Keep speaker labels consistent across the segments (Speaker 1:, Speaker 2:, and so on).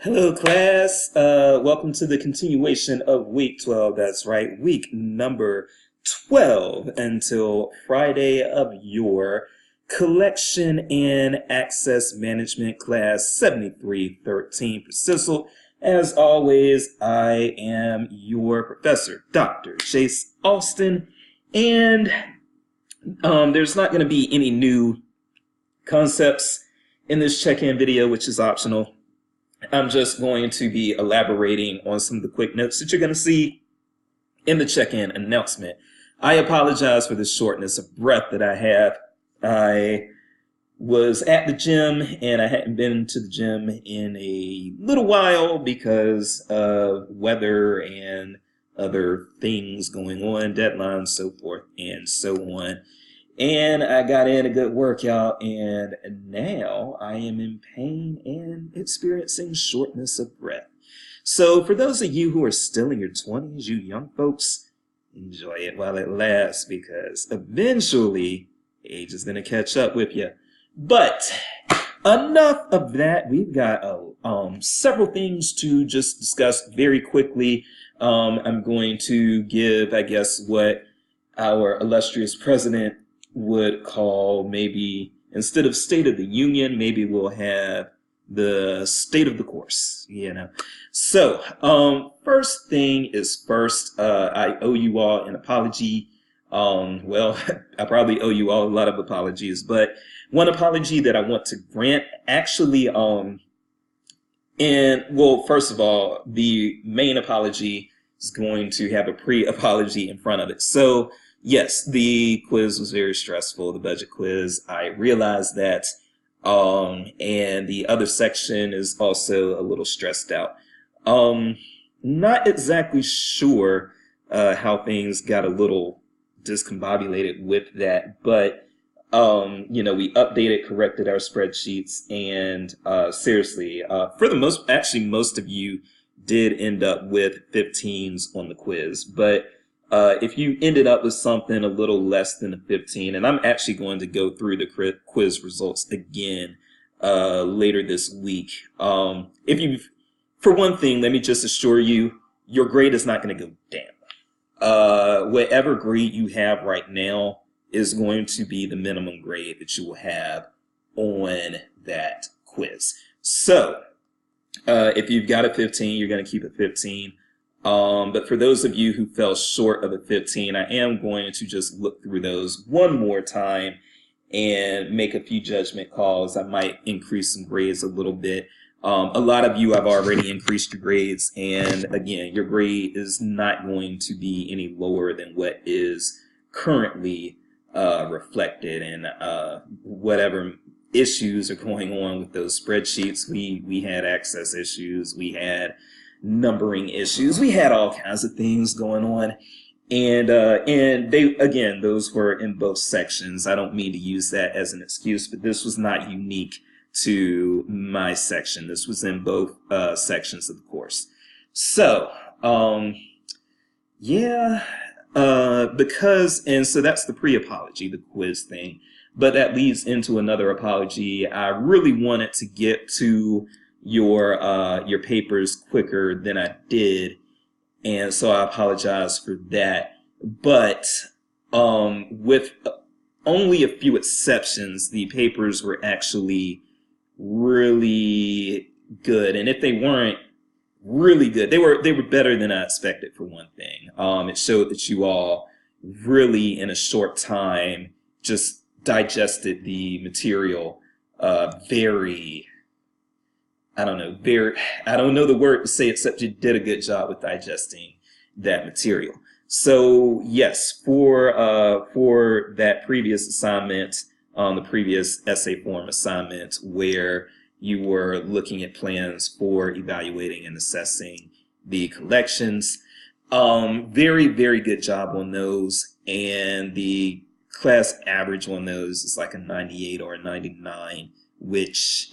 Speaker 1: Hello, class. Welcome to the continuation of week 12. That's right, week number 12 until Friday of your collection and access management class 7313 for CISL. As always, I am your professor, Dr. Chase Austin, and there's not going to be any new concepts in this check-in video, which is optional. I'm just going to be elaborating on some of the quick notes that you're going to see in the check-in announcement. I apologize for the shortness of breath that I have. I was at the gym and I hadn't been to the gym in a little while because of weather and other things going on, deadlines, so forth and so on. And I got in a good workout, and now I am in pain and experiencing shortness of breath. So for those of you who are still in your 20s, you young folks, enjoy it while it lasts, because eventually age is going to catch up with you. But enough of that. We've got several things to just discuss very quickly. I'm going to give, I guess, what our illustrious president would call, maybe instead of State of the Union, maybe we'll have the state of the course, So first thing is first, I owe you all an apology. Well, I probably owe you all a lot of apologies, but one apology that I want to grant actually, first of all, the main apology is going to have a pre-apology in front of it. So yes, the quiz was very stressful, the budget quiz. I realized that. And the other section is also a little stressed out. Not exactly sure how things got a little discombobulated with that, but we updated, corrected our spreadsheets, and seriously, for the most of you did end up with 15s on the quiz, but if you ended up with something a little less than a 15, and I'm actually going to go through the quiz results again later this week. For one thing, let me just assure you, your grade is not going to go down. Whatever grade you have right now is going to be the minimum grade that you will have on that quiz. So if you've got a 15, you're going to keep it 15. But for those of you who fell short of a 15, I am going to just look through those one more time and make a few judgment calls. I might increase some grades a little bit. A lot of you have already increased your grades, and again, your grade is not going to be any lower than what is currently reflected, and whatever issues are going on with those spreadsheets. We had access issues, we had numbering issues, we had all kinds of things going on, and those were in both sections. I don't mean to use that as an excuse, but this was not unique to my section. This was in both sections of the course. So so that's the pre-apology, the quiz thing, but that leads into another apology. I really wanted to get to your papers quicker than I did, and so I apologize for that. But with only a few exceptions, the papers were actually really good, and if they weren't really good, they were better than I expected. For one thing, it showed that you all really in a short time just digested the material very, I don't know the word to say, except you did a good job with digesting that material. So yes, for that previous assignment, the previous essay form assignment, where you were looking at plans for evaluating and assessing the collections, very, very good job on those, and the class average on those is like a 98 or a 99, which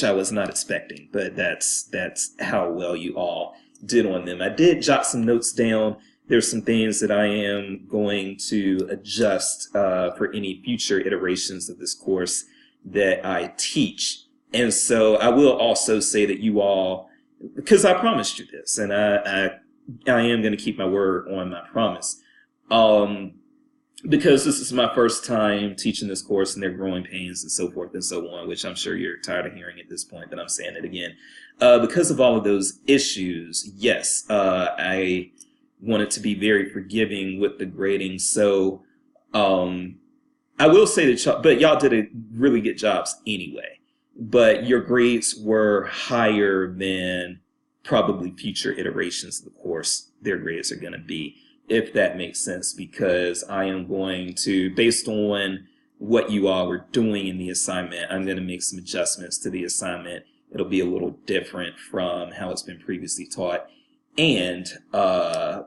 Speaker 1: I was not expecting, but that's how well you all did on them. I did jot some notes down. There's some things that I am going to adjust for any future iterations of this course that I teach, And so I will also say that you all, because I promised you this, and I am going to keep my word on my promise. Um, because this is my first time teaching this course and their growing pains and so forth and so on, which I'm sure you're tired of hearing at this point, but I'm saying it again. Because of all of those issues, yes, I wanted to be very forgiving with the grading. So um, I will say that y'all did a really good jobs anyway. But your grades were higher than probably future iterations of the course their grades are going to be, if that makes sense, because I am going to, based on what you all were doing in the assignment, I'm going to make some adjustments to the assignment. It'll be a little different from how it's been previously taught. And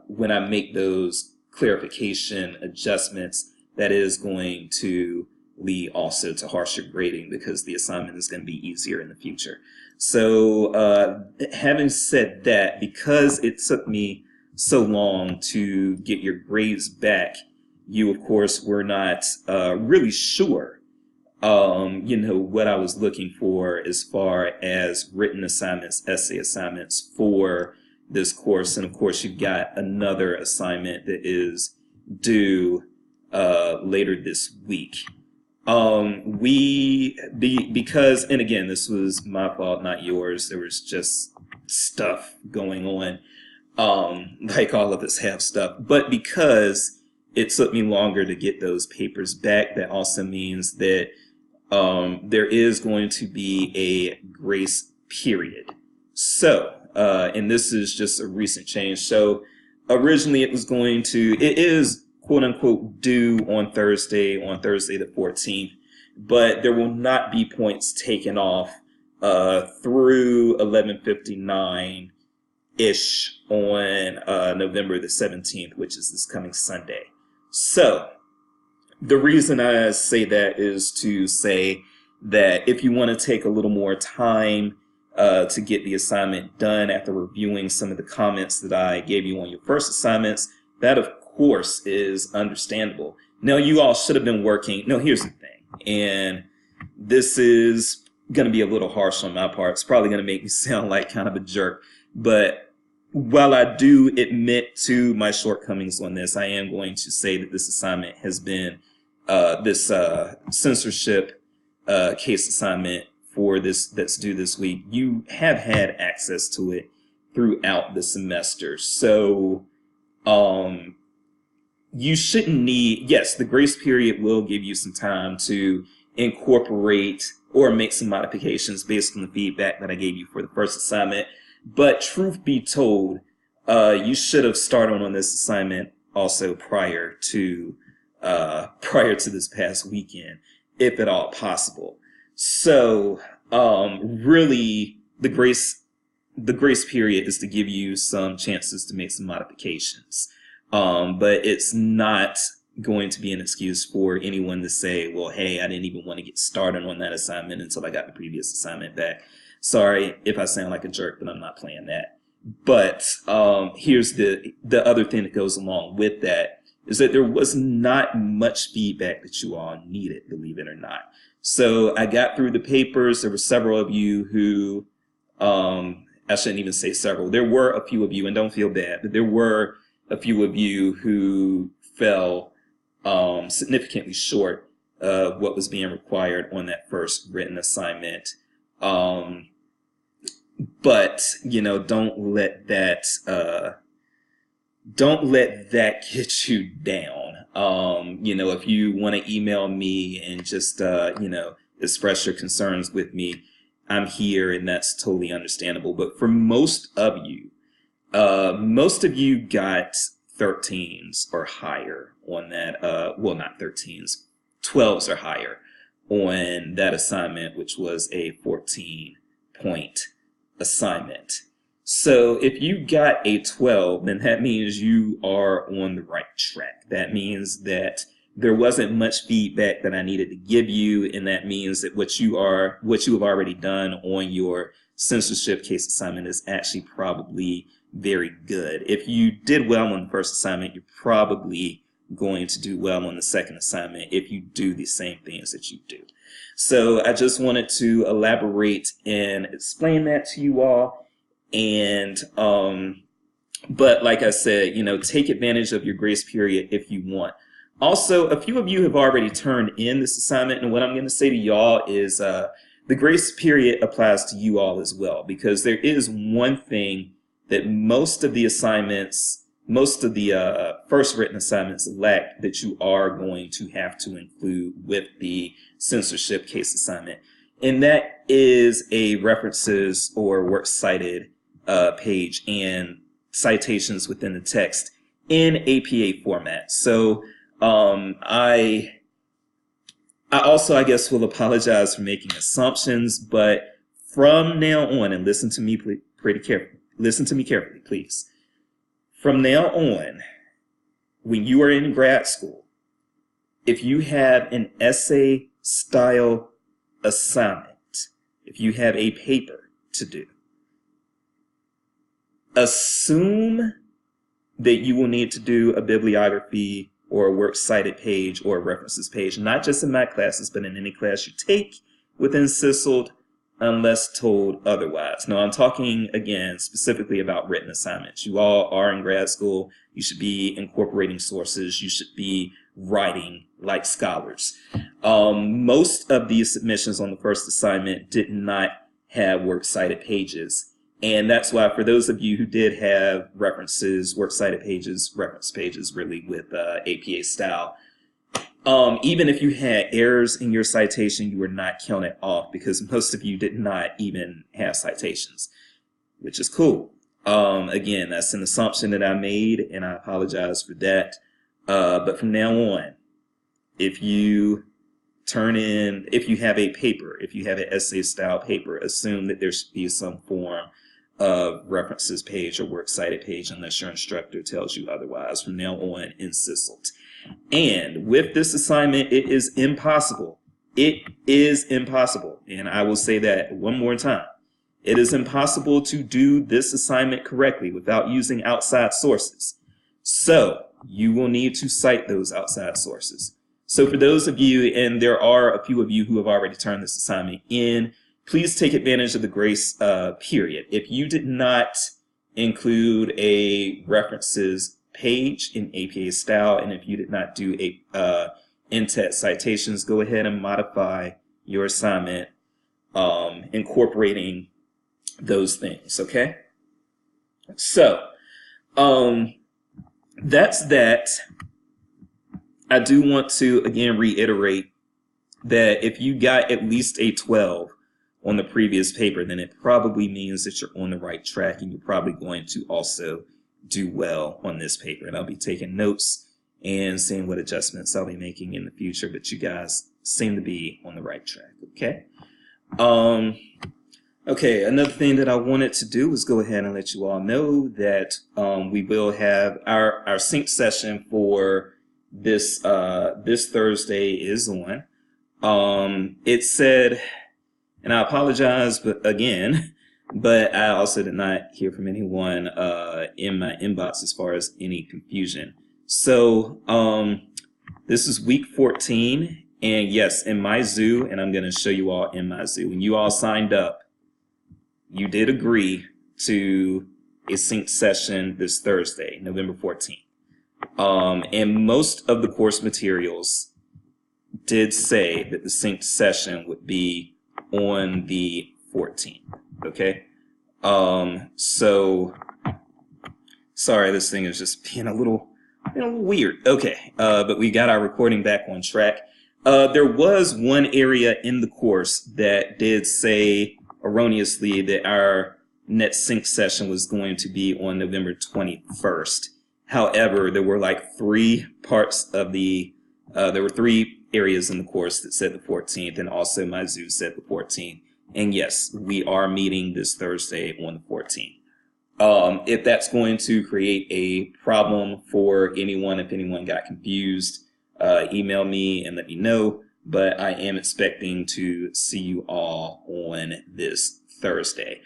Speaker 1: when I make those clarification adjustments, that is going to lead also to harsher grading because the assignment is going to be easier in the future. So having said that, because it took me so long to get your grades back, you of course were not really sure what I was looking for as far as written assignments, essay assignments for this course. And of course you've got another assignment that is due later this week. Because, and again, this was my fault, not yours. There was just stuff going on. Like all of us have stuff, but because it took me longer to get those papers back, that also means that, there is going to be a grace period. So, and this is just a recent change. So originally it is quote unquote due on Thursday the 14th, but there will not be points taken off through 11:59-ish on November the 17th, which is this coming Sunday. So the reason I say that is to say that if you want to take a little more time to get the assignment done after reviewing some of the comments that I gave you on your first assignments, that of course is understandable. Now, you all should have been working. No, here's the thing, and this is going to be a little harsh on my part. It's probably going to make me sound like kind of a jerk, but while I do admit to my shortcomings on this, I am going to say that this assignment has been this censorship case assignment for this that's due this week. You have had access to it throughout the semester, so you shouldn't need, yes, the grace period will give you some time to incorporate or make some modifications based on the feedback that I gave you for the first assignment. But truth be told, you should have started on this assignment also prior to this past weekend, if at all possible. So really, the grace period is to give you some chances to make some modifications. But it's not going to be an excuse for anyone to say, well, hey, I didn't even want to get started on that assignment until I got the previous assignment back. Sorry if I sound like a jerk, but I'm not playing that. But here's the other thing that goes along with that is that there was not much feedback that you all needed, believe it or not. So I got through the papers. There were several of you who, I shouldn't even say several. There were a few of you, and don't feel bad, but there were a few of you who fell significantly short of what was being required on that first written assignment. But don't let that get you down. If you want to email me and just express your concerns with me, I'm here, and that's totally understandable. But for most of you got 13s or higher on that. Well, not 13s, 12s or higher on that assignment, which was a 14-point assignment. So if you got a 12, then that means you are on the right track. That means that there wasn't much feedback that I needed to give you, and that means that what you have already done on your censorship case assignment is actually probably very good. If you did well on the first assignment, you're probably going to do well on the second assignment if you do the same things that you do. So I just wanted to elaborate and explain that to you all. And but like I said, take advantage of your grace period if you want. Also, a few of you have already turned in this assignment, and what I'm going to say to y'all is the grace period applies to you all as well, because there is one thing that most of the assignments, most of the first written assignments lack that you are going to have to include with the censorship case assignment, and that is a references or works cited page and citations within the text in APA format. So I also, I guess, will apologize for making assumptions, but from now on, and listen to me carefully, please. From now on, when you are in grad school, if you have an essay style assignment, if you have a paper to do, assume that you will need to do a bibliography or a works cited page or a references page, not just in my classes, but in any class you take within CISLD, unless told otherwise. Now, I'm talking, again, specifically about written assignments. You all are in grad school. You should be incorporating sources. You should be writing like scholars. Most of these submissions on the first assignment did not have works cited pages. And that's why for those of you who did have references, works cited pages, reference pages really with APA style, even if you had errors in your citation, you were not counted off because most of you did not even have citations, which is cool. Again, that's an assumption that I made, and I apologize for that. But from now on, if you if you have a paper, if you have an essay style paper, assume that there should be some form of references page or works cited page unless your instructor tells you otherwise from now on in CISLD. And with this assignment, it is impossible. It is impossible. And I will say that one more time. It is impossible to do this assignment correctly without using outside sources. So you will need to cite those outside sources. So for those of you, and there are a few of you who have already turned this assignment in, please take advantage of the grace period. If you did not include a references page in APA style, and if you did not do a in-text citations, go ahead and modify your assignment incorporating those things, okay? So that's that. I do want to again reiterate that if you got at least a 12 on the previous paper, then it probably means that you're on the right track, and you're probably going to also do well on this paper. And I'll be taking notes and seeing what adjustments I'll be making in the future, but you guys seem to be on the right track, okay? Okay, another thing that I wanted to do was go ahead and let you all know that we will have our sync session for this this Thursday is on. It said, and I apologize, but again, but I also did not hear from anyone in my inbox as far as any confusion. So this is week 14, and yes, in my zoo, and I'm going to show you all in my zoo. When you all signed up, you did agree to a sync session this Thursday, November 14th. And most of the course materials did say that the sync session would be on the 14th, okay? So, sorry, this thing is just being a little weird. Okay, but we got our recording back on track. There was one area in the course that did say erroneously that our next sync session was going to be on November 21st. However, there were like three parts of the, there were three areas in the course that said the 14th, and also my zoo said the 14th. And yes, we are meeting this Thursday on the 14th. If that's going to create a problem for anyone, if anyone got confused, email me and let me know. But I am expecting to see you all on this Thursday.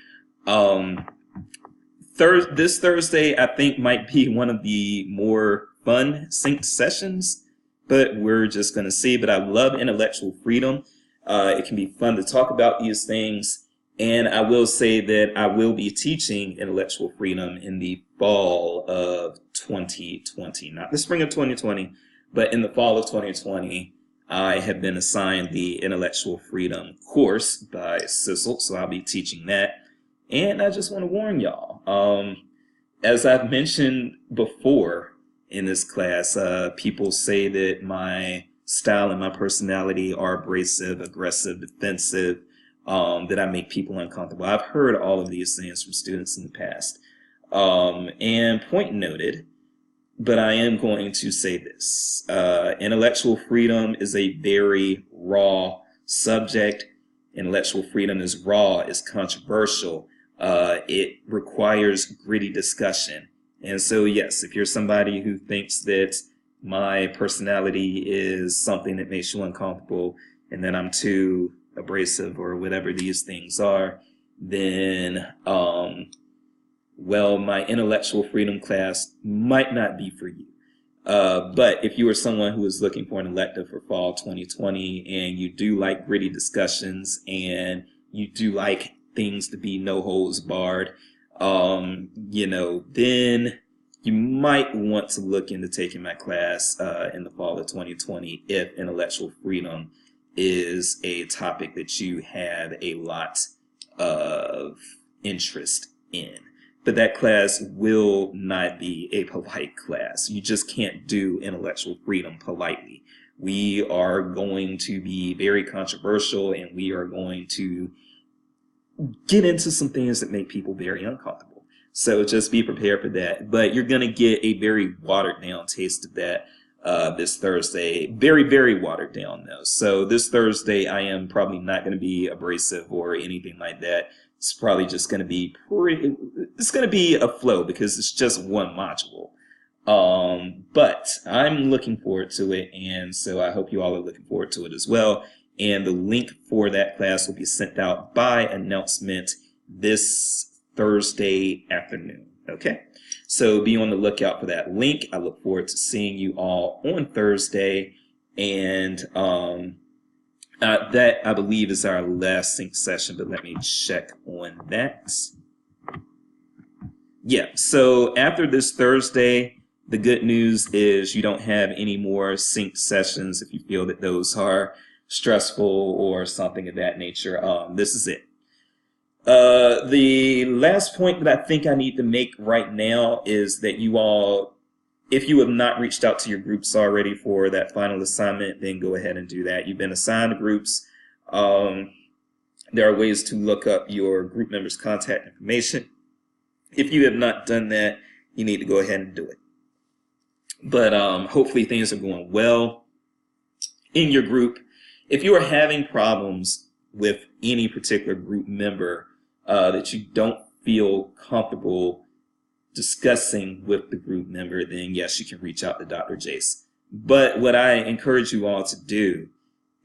Speaker 1: This Thursday, I think, might be one of the more fun synced sessions, but we're just going to see. But I love intellectual freedom. It can be fun to talk about these things. And I will say that I will be teaching intellectual freedom in the fall of 2020, not the spring of 2020, but in the fall of 2020. I have been assigned the intellectual freedom course by CISL, so I'll be teaching that. And I just want to warn y'all, as I've mentioned before in this class, people say that my style and my personality are abrasive, aggressive, defensive, that I make people uncomfortable. I've heard all of these things from students in the past. And point noted, but I am going to say this. Intellectual freedom is a very raw subject. Intellectual freedom is raw, is controversial. It requires gritty discussion. And so, yes, if you're somebody who thinks that my personality is something that makes you uncomfortable and that I'm too abrasive or whatever these things are, then, well, my intellectual freedom class might not be for you. But if you are someone who is looking for an elective for fall 2020 and you do like gritty discussions and you do like things to be no holds barred, you know, then you might want to look into taking my class in the fall of 2020 if intellectual freedom is a topic that you have a lot of interest in. But that class will not be a polite class. You just can't do intellectual freedom politely. We are going to be very controversial, and we are going to get into some things that make people very uncomfortable. So just be prepared for that. But you're going to get a very watered down taste of that this Thursday. Very, very watered down though. So this Thursday, I am probably not going to be abrasive or anything like that. It's probably just going to be it's going to be a flow because it's just one module. But I'm looking forward to it. And so I hope you all are looking forward to it as well. And the link for that class will be sent out by announcement this Thursday afternoon. Okay. So be on the lookout for that link. I look forward to seeing you all on Thursday. And that, I believe, is our last sync session, but let me check on that. Yeah, so after this Thursday, the good news is you don't have any more sync sessions if you feel that those are stressful or something of that nature. This is it. The last point that I think I need to make right now is that you all, if you have not reached out to your groups already for that final assignment, then go ahead and do that. You've been assigned groups. There are ways to look up your group members' contact information. If you have not done that, you need to go ahead and do it. But hopefully things are going well in your group. If you are having problems with any particular group member that you don't feel comfortable discussing with the group member, then yes, you can reach out to Dr. Jace. But what I encourage you all to do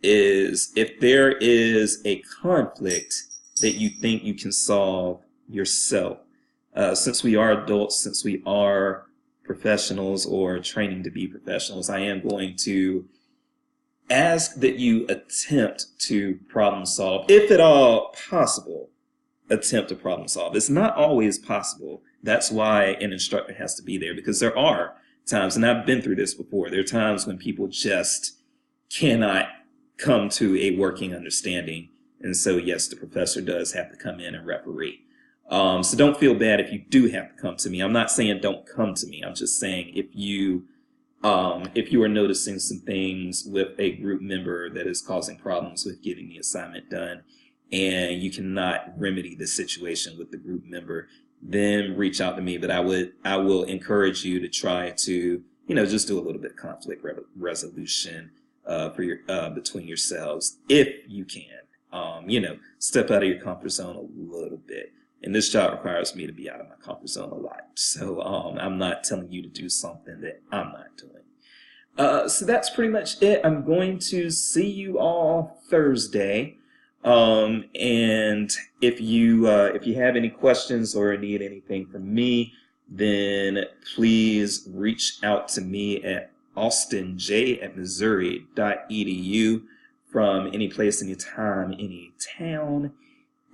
Speaker 1: is, if there is a conflict that you think you can solve yourself, since we are adults, since we are professionals or training to be professionals, I am going to ask that you attempt to problem solve, if at all possible. Attempt to problem solve. It's not always possible. That's why an instructor has to be there, because there are times, and I've been through this before, there are times when people just cannot come to a working understanding. And so, yes, the professor does have to come in and referee. So don't feel bad if you do have to come to me. I'm not saying don't come to me. I'm just saying if you are noticing some things with a group member that is causing problems with getting the assignment done, and you cannot remedy the situation with the group member, then reach out to me. But I will encourage you to try to, just do a little bit of conflict resolution for your between yourselves if you can. Step out of your comfort zone a little bit. And this job requires me to be out of my comfort zone a lot. So I'm not telling you to do something that I'm not doing. So that's pretty much it. I'm going to see you all Thursday. And if you have any questions or need anything from me, then please reach out to me at austinj@missouri.edu from any place, any time, any town.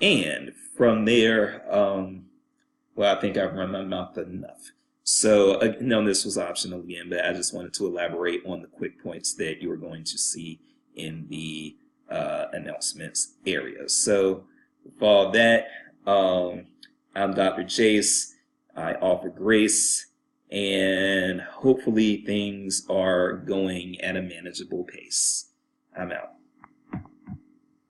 Speaker 1: And from there, well, I think I've run my mouth enough. So, no, this was optional again, but I just wanted to elaborate on the quick points that you are going to see in the announcements area. So, with all that, I'm Dr. Jace. I offer grace, and hopefully things are going at a manageable pace. I'm out.